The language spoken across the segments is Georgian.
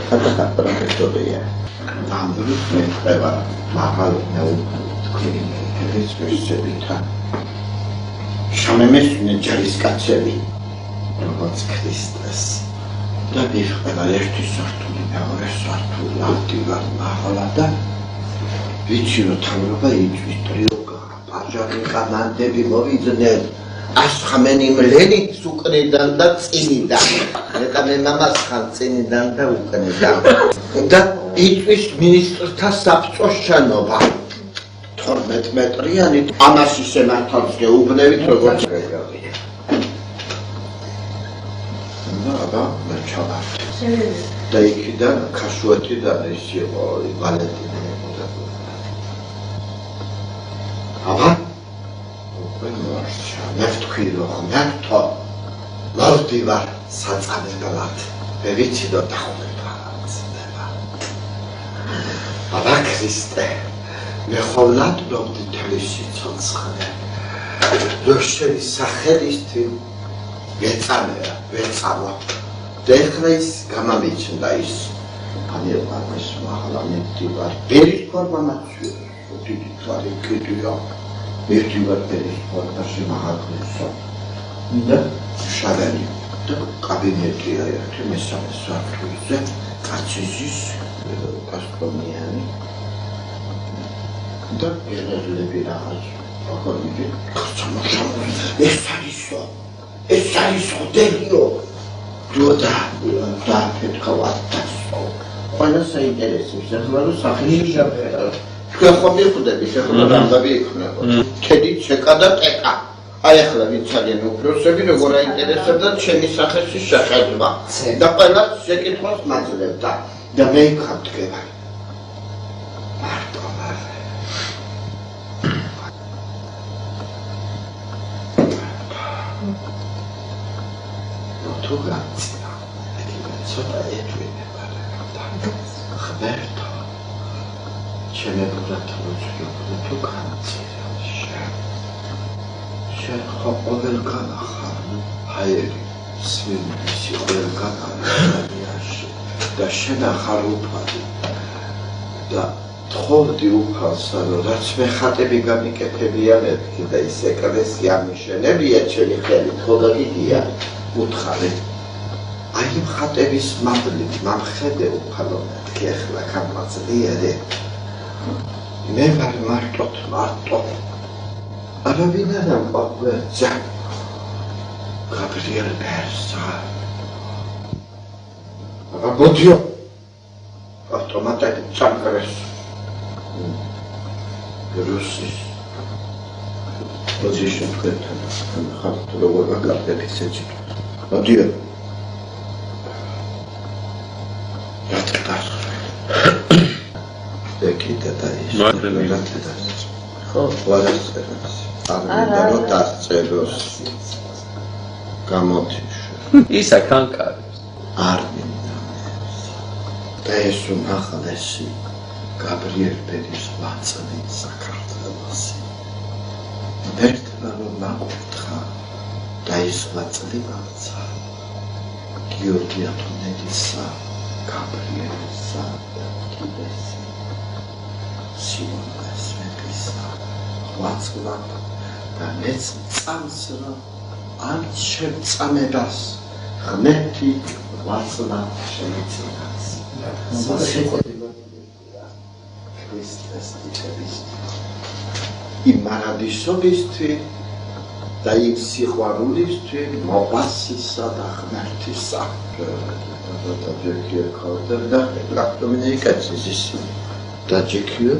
Kata profesoria. Andrus metreva mahal neukrini respersebita. Shamemes nejaris katseli. Როგორც ქრისტეს. და ვიხყველა ერთი სართული, მეორე სართული, აქტივად მაღლა და ვიცი რომ თავრობა იწვის ტრიოკა, პაჟარი კანანდები მოვიძნენ. Ашხამენი მლენი უკნიდან და წინიდან. ნეტა მე მამას ხარ წინიდან და უკნიდან. და იწვის მინისტრთა საბჭოს შენობა. 12 მეტრიანი ამაში შემართავს გეუბნებით როგორც რეგავია. აბა მერჩალა. და იქიდან ქაშვეთიდან ის იყო ვალენტინე მოძა. აბა მე ვთქვი რომ მართო მოვდივარ საწამებლად მე ვიცი რომ დახვდება აბა ქრისტე მე ხოვლად მოვდი თელი სიცოცხლე რომ შენი სახელისთვის ვეწამა და ეხლა ის გამამიჩნდა ის ამიერყარეს მაღლა მივდივარ ბერის ფორმამაცია დიდი თვალი კიდია ერთი ვარდერის ფორმაში მაღალხსა და შაველი და კაბინეტია ერთი მესამე სართულზე კაცის გასტრონიანი და ერლები რაღაც აკორდები ეს არის ოდელიო ჯოდა და ფეთქავატასო ყველა საინტერესებს ახლა რომ სახელი შეფერა თქვენ ხომ მიხვდებით ახლა რამდენი იქნება ქედი ჩეკა და ტეკა აი ახლა ვინც არიან უფროსები როგორ აინტერესებდათ ჩემი სახეში შეხედვა და ყველა შეკითხვას მაძლევდა და მე იქავდგება მარტო თუ გაცნა ცოტა ეჭვება ხბერტო შემებრათ როჭრობ თუ განცირა შენ ხო ყოველ განახარ ჰაერი სვიმისი ყოველ განახარიაში და შენ ახარ უფალი და თხოვდი უფალსა რომ რაც მე ხატები გამიკეთებია მეთქი და ის ეკლესია მიშენებია ჩემი ხელით ხო გაგიდია უთხარი აი იმ ხატების მადლით მამხედე უფალო მეთქი ახლა გამაძლიერე მე ვარ მარტო აბა ვინ არა ყვაგვერცა გაბრიელ ბერსა აბა ბოდიო ავტომატად წამკრეს რუსის პოზიცია თქვენთან ხართ როგორ გაგაბდებით ეჭი ბოდიო ეკიდა და ის ხო ყველას არა რომ დასწეროს გამოთიშ ისა კანკარებს არ მინდა და ეს უმაღლესი გაბრიელ ბერის ვაწვი საქართველოსი ერთმა რომ მაკუთხა და ის ვაწვი მაცა გიორგი ათონელისა გაბრიელისა და კიდესი სიმონეს მეფისა ვაწვა და მეც წამს რომ არ შემწამებას ღმერთი ვაწვა შემეწინას ქრისტეს დიების იმ მარადისობისთვის და იმ სიყვარულისთვის მოყვასისა და ღმერთისა და ჯექია ქორდერ და ლაქტომინიკაციის და ჯექია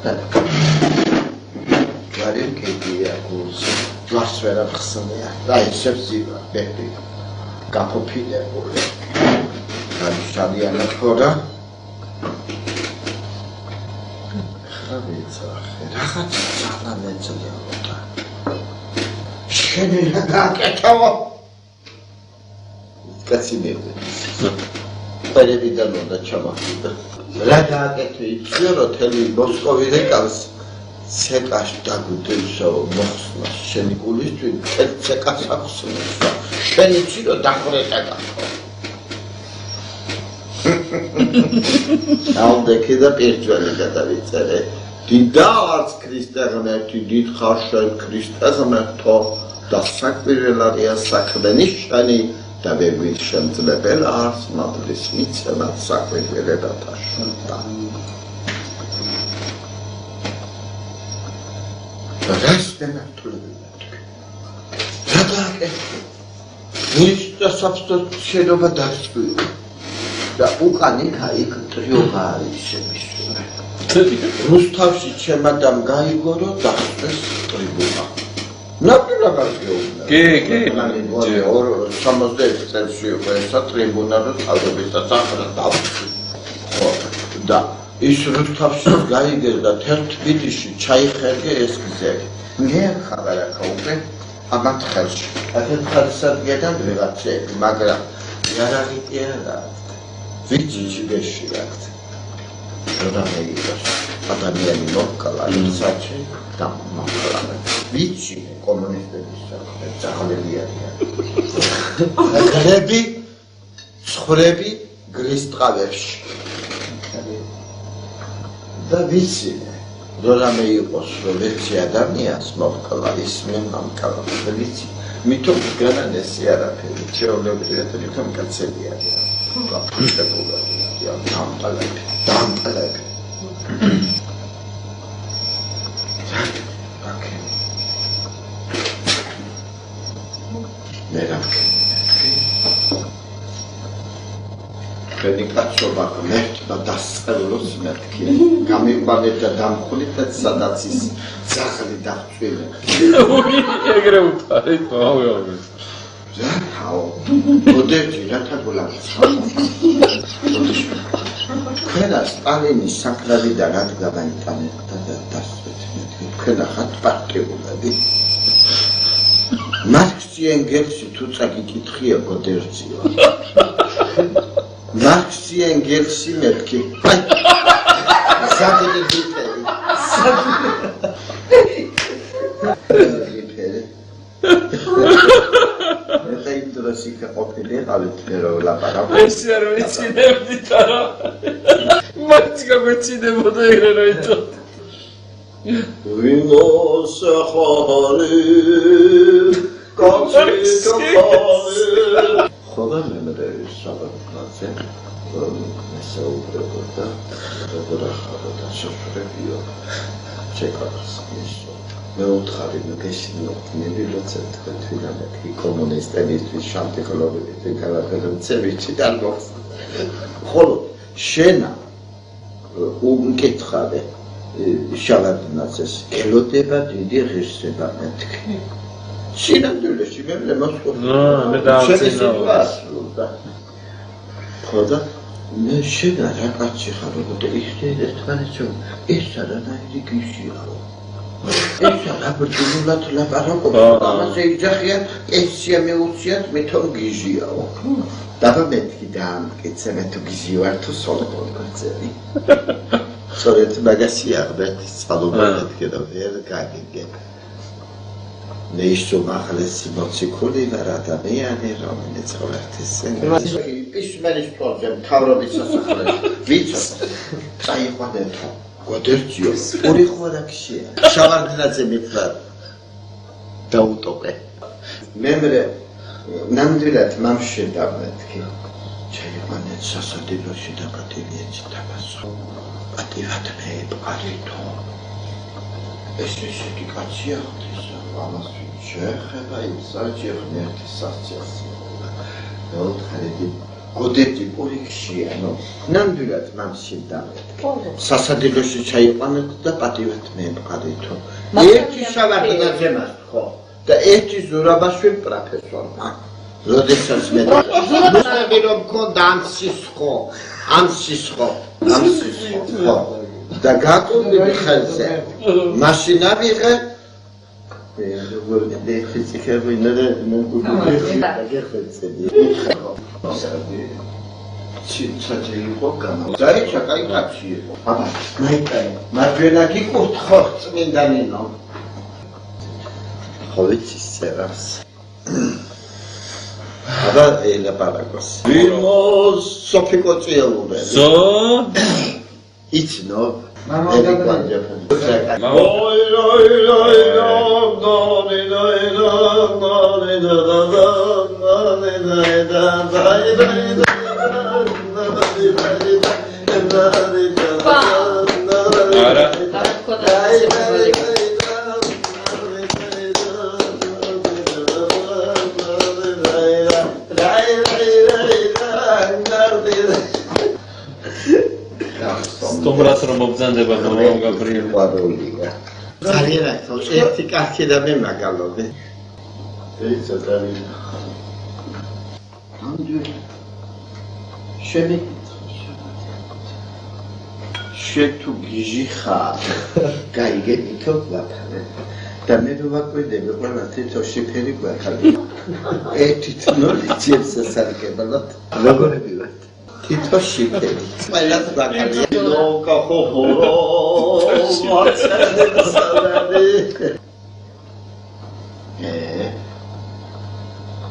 და გარენ კედია გულს ჯვარს ვერ ახსნია და ისევ ზივა ბედი გაფოფილებული განშადიანა ხორა ხავიცა რაღაც ძალამეწია შენი რა გაკეთო კაცი მივე პერებიდან უნდა ჩამახიდა რა გააკეთე იცი რომ თელი მოსკოვი რეკავს ცეკაშ დაგუდევსო მოხსნა შენი გულისთვის თელ ცეკას აქვს შენ იცი რომ დახრეტა გახო ალდექი და პირჯველი გადავიწერე. დიდა არც ქრისტე ღმერთი, დიდხარ შენ ქრისტე ღმერთო და საკვირველარია საქმე ნიშანი და ვერ ვიშემძლებელ არს მადლის მიცემად საკვირველებათა შუნდა. რას დემართულებია თქვი? რა გააკეთე? მისდა საბსტოთ შენობა დასწვილი და უკან იქ ტრიობა არის შემისული. რუსთავში ჩემადამ გაიგორო დასწეს ტრიბუნა. ნაკლებად გეუბნა. კი. 61 წელსი იყო ესა ტრიბუნა და თავდაპირველად საქმე დავწვი. და ის რუსთავში გაიგეს და თბილისში ჩაიხერგე ეს გზები. მე ხარ აქ უკვე ამათ ხელში. აქეთ ხალხსადგედან ვიღაცები, მაგრამ იარაღიტი არა. ვიცი გეშილაკთ. როდამე იყოს ადამიანი მოკლა ისაჩი და მოკლა. ვიცი კომუნისტების საქმე ძაღლები არიან. გლები ცხვრები გრის ტყავებში. და ვიცი როდამე იყოს რომ ერთი ადამიანს მოკლა ის მე მამკალა. ვიცი მითომ განანესი არაფერი ჩეულებრივად მითომ კაცები არიან. გაფრთხილებულია დამპალები. Wenn კაცობა ღმერთმა დასწრელოს მეთქი გამიყვანეთ და დამხულით და სადაც ის ძაღლი დახწვილი ეგრე უთხრით მოვიოდეს ზაჰაო მოდერჯი რათა გულაცხ ქედა სტალინის საკრავიდან რად გამაიტანეთ და დასწრეთ მეთქი ქედა ხათ პარტიულები მარქსი ენგელსი თუ წაგიკითხია მოდერჯია მარქსი ენგელსი მეთქი აი საერთოდ დიფერი ეს ინტერესიკა ყოფილი ყავით მე რომ ლაპარაკობ ეს არ ვიცინებდი თარა მაინც გაგვეცინებოდა ეგრე რომ იცოდ ვიმოსახალი კაცი ხოდა მე საბაკნაზე მესაუბრებოდა როგორ ახალდა შეფრებიო ჩეკავს ისო მე უთხარი მოგეშინოთნები როცა თქვენთვიდანაკი კომუნისტებისთვის შანტიხლობებით განაცხადებიცევიჩი დარგობს ხოლო შენა უკითხავე შავარდნაცეს ელოდება დიდი ღირსება მეთქი სინამდვილეში მე მოსკოვში მე დავწინა ხოდა მე შენა რა კაცი ხარ და იხდე ერთმანეთს ეს არანაირი გიშიაო ეს აბრძოლად ლაპარაკობ ამაზე იძახიან ესია მეუციათ მეთომ გიჟიაო დაბა მეთქი დაამტკიცე მე თუ გიჟი ვარ თუ სოლო კონცერტი სწორედ მაგასია ღმერთის წყალობა მეთქე და ვერ გაგიგებ მე ისო მაღლესი მოციქული ვარ ადამიანი რომელიც ღმერთის პისმენის პრობლემ თავრობის სასახლეში ვიცი წაიყვანეთო გოდერჯიო ორი ხვარაქშია შავარდნაძე მითხრა დაუტოპე მემრე ნამდვილად მამშე დამეთქი ჩაიყვანეთ სასადილოში და პატივიეთ დაბასო პატივად მე პარიტო ეს ისეთი კაცია ხდისა ამას შეხება ისაჯი ღმერთის სასწაულს დაუთხარები გოდერჯი პორიქშია ნო ნამდვილად მამშე დამეთქი სასადილოში ჩაიყვანეთ და პატივად მე პარიტო ერთი შავარდნაძე მას ხო და ერთი ზურაბაშვილი პროფესორმა როდესაც მე ნუ რომ მქონდა ამსის ხო და გაკუნდი ხელზე მაშინა ვიღე როგორ დეფიციტები ნერე მოგუდი გეხეცები ჩიჩაჯი იყო განა დაიჭა კაი კაცი იყო აბა მაიკაი მარჯვენა გიკურთხო წმინდანინო ხო ვიცი სერას აბა ელაპარაკოს ვინმოს სოფიკო წიელურე ზო იცნო მამა სტუმრას რომ მობრძანდება მამა გაბრიელი ყვარულია ძალიან ახალ ერთი კაცი და მე მაგალობი ეცა ძალიან ამდენ შენი შეთუ გიჟი ხარ გაიგები თო ვაფარე და მე ვაკვირდები ყველა თითო შეფერი გვაქვს ერთი თნოლი ძებს სასარგებლოდ როგორები ვართ თითო შეფერი ყველას გვაქვს ლოკა ხოხორო ვაცადე სალადი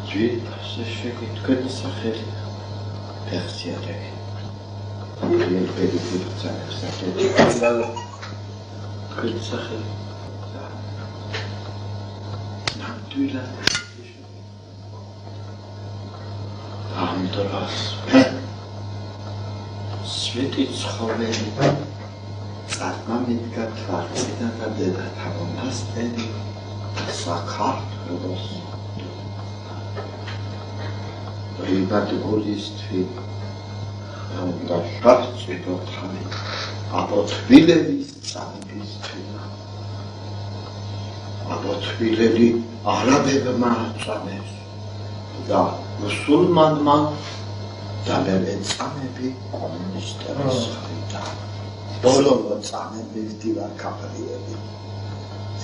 ჯი შეშეკი თქვენი სახელი ფეხციადე ამიან პედიფილი ძანებს სახელი კანდალო თქვენი სახელი ნამდვილად ამ დროს სვეტი ცხოვრები წარმამიდგა თვალწინა და დედათა მონასტერი საქართველოს რიბადგულისტვი და შახწიდო თამი აბოთვილების წამებისთვის აბოთვილები არაბებმა აწამეს და მუსულმანმა დამერე წამები კომუნისტების მხრიდან ბოლო წამები ვდივარ კაპრიელი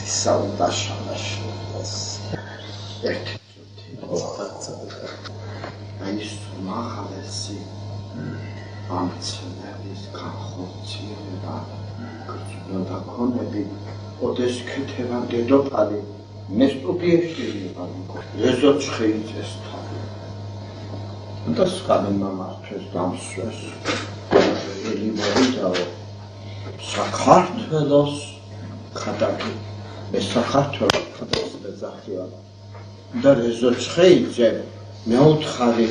ისაუდა შანაშვილს ერთი აი სუმახალესი ამცნების განხორციელება გრძნოდა ქონები ოდეს ქეთევან დედოფალი მე სტუდიაში ვიყავ ეზოჩხეიძესთან და სხვამა მამართეს დამსვეს ელიმორიდაო საქართველოს ხატაკი მე საქართველოს ხატაკს მეძახია და ეზოჩხეიძე მეუთხარი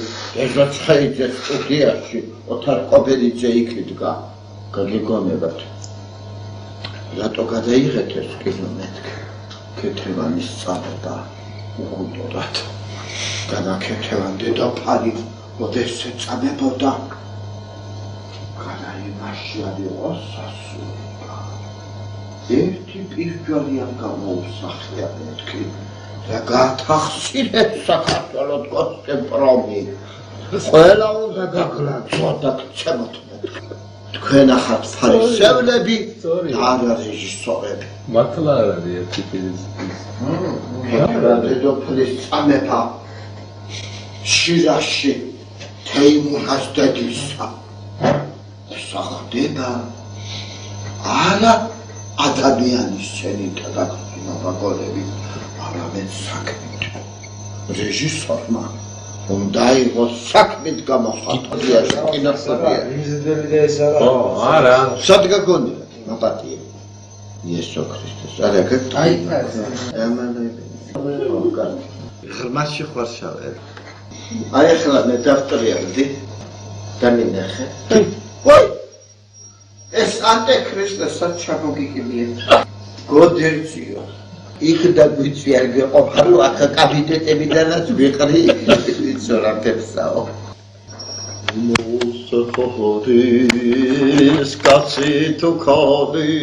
ეზოჩხეიძე სტუდიაში ოთარ კობერიძე იქ იდგა გაგიგონებათ რატო გადაიღეთ ეს კილომეტრი ქეთევანის წამება უღუდოდ გადაკეთევან დედოფალი ოდესე წამებოდა გადაიმაში არის სასურდა ერთი პირჯვალიან გამოუსახია მეთქი და გათახსინეთ საქართველოს კოსტემპრომი ყველა უნდა გაგლაცოთ და გცემოთ თქვენ ახალ ფარისევლები და არა რეჟისორები მართლა არ არის ერთი პირის დედოფლის წამება შირაში თეიმურას დედისა სახდება არა ადამიანის შენითა და კინოგოლები არამედ საქმით რეჟისორმა უნდა იყოს საქმით გამოხატულია კინოსტუდია არა სად გაგონია მაპატიე იესო ქრისტეს არა აი ღრმაში ხوارშავე აი ახლა მე დავტრიალდი და მინახე ой ეს ანტიქრისტესაც ჩამოგიგებია გოდერძიო იქ და გვიწვი არ გეყოფარო აქ კაბინეტებიდანაც ვიყრი იცორაფებსაო მოსხოხოდის კაცი თუ ხოდი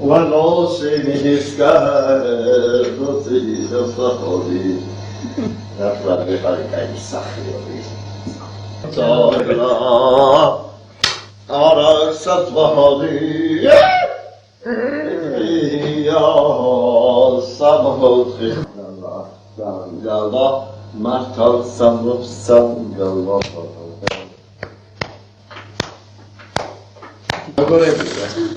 ვალოსენის კაროთი და ხოდი რა ვეყარი სახიობი წორა არაქსად ვაჰოდი სამოთხი გალვა მართალ სამობს გალვა როგორებია